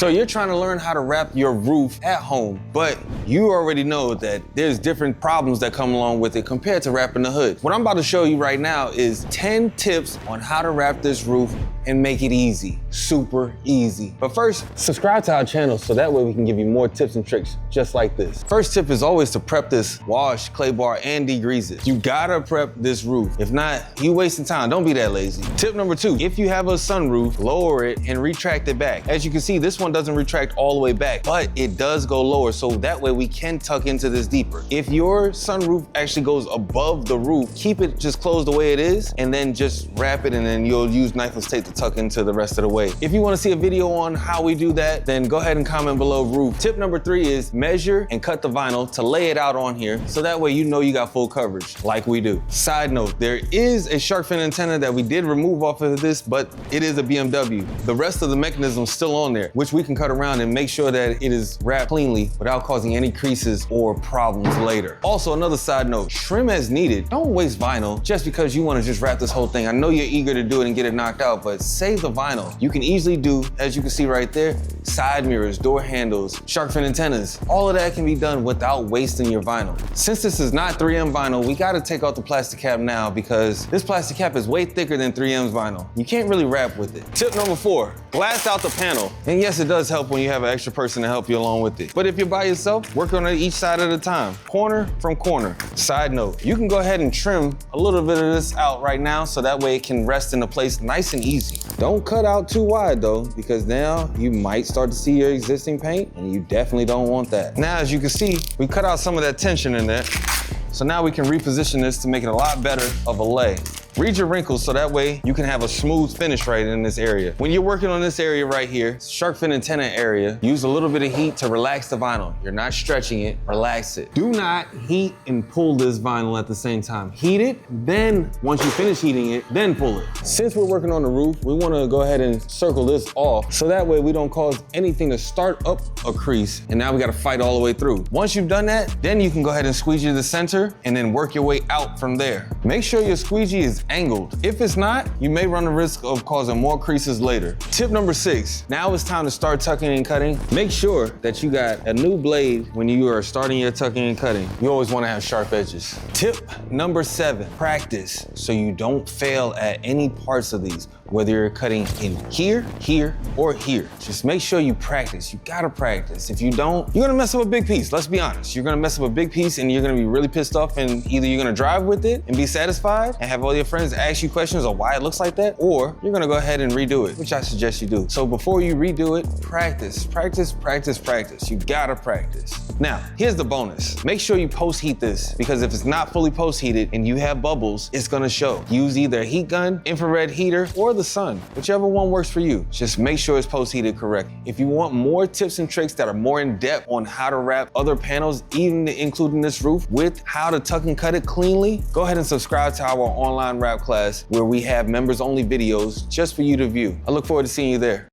So you're trying to learn how to wrap your roof at home, but you already know that there's different problems that come along with it compared to wrapping the hood. What I'm about to show you right now is 10 tips on how to wrap this roof and make it easy, super easy. But first, subscribe to our channel so that way we can give you more tips and tricks just like this. First tip is always to prep this, wash, clay bar, and degrease it. You gotta prep this roof. If not, you wasting time. Don't be that lazy. Tip number 2, if you have a sunroof, lower it and retract it back. As you can see, this one doesn't retract all the way back, but it does go lower, so that way we can tuck into this deeper. If your sunroof actually goes above the roof, keep it just closed the way it is, and then just wrap it, and then you'll use knifeless tape to tuck into the rest of the way. If you want to see a video on how we do that, then go ahead and comment below roof. Tip number 3 is measure and cut the vinyl to lay it out on here, so that way you know you got full coverage, like we do. Side note, there is a shark fin antenna that we did remove off of this, but it is a BMW. The rest of the mechanism is still on there, which we can cut around and make sure that it is wrapped cleanly without causing any creases or problems later. Also, another side note, trim as needed. Don't waste vinyl just because you want to just wrap this whole thing. I know you're eager to do it and get it knocked out, but save the vinyl. You can easily do, as you can see right there, side mirrors, door handles, shark fin antennas. All of that can be done without wasting your vinyl. Since this is not 3M vinyl, we gotta take out the plastic cap now because this plastic cap is way thicker than 3M's vinyl. You can't really wrap with it. Tip number 4, blast out the panel. And yes, it does help when you have an extra person to help you along with it. But if you're by yourself, work on it each side at a time, corner from corner. Side note, you can go ahead and trim a little bit of this out right now so that way it can rest in a place nice and easy. Don't cut out too wide though, because now you might start to see your existing paint and you definitely don't want that. Now, as you can see, we cut out some of that tension in there. So now we can reposition this to make it a lot better of a lay. Read your wrinkles so that way you can have a smooth finish right in this area. When you're working on this area right here, shark fin antenna area, use a little bit of heat to relax the vinyl. You're not stretching it, relax it. Do not heat and pull this vinyl at the same time. Heat it, then once you finish heating it, then pull it. Since we're working on the roof, we wanna go ahead and circle this off so that way we don't cause anything to start up a crease and now we gotta fight all the way through. Once you've done that, then you can go ahead and squeegee the center and then work your way out from there. Make sure your squeegee is angled. If it's not, you may run the risk of causing more creases later. Tip number 6, now it's time to start tucking and cutting. Make sure that you got a new blade when you are starting your tucking and cutting. You always want to have sharp edges. Tip number 7, practice so you don't fail at any parts of these, whether you're cutting in here, here, or here. Just make sure you practice. You gotta practice. If you don't, you're gonna mess up a big piece. Let's be honest. You're gonna mess up a big piece and you're gonna be really pissed off, and either you're gonna drive with it and be satisfied and have all your friends ask you questions on why it looks like that, or you're gonna go ahead and redo it, which I suggest you do. So before you redo it, practice, practice, practice, practice. You gotta practice. Now, here's the bonus. Make sure you post-heat this, because if it's not fully post-heated and you have bubbles, it's gonna show. Use either a heat gun, infrared heater, or the sun, whichever one works for you. Just make sure it's post-heated correct. If you want more tips and tricks that are more in-depth on how to wrap other panels, even including this roof, with how to tuck and cut it cleanly, go ahead and subscribe to our online wrap class where we have members-only videos just for you to view. I look forward to seeing you there.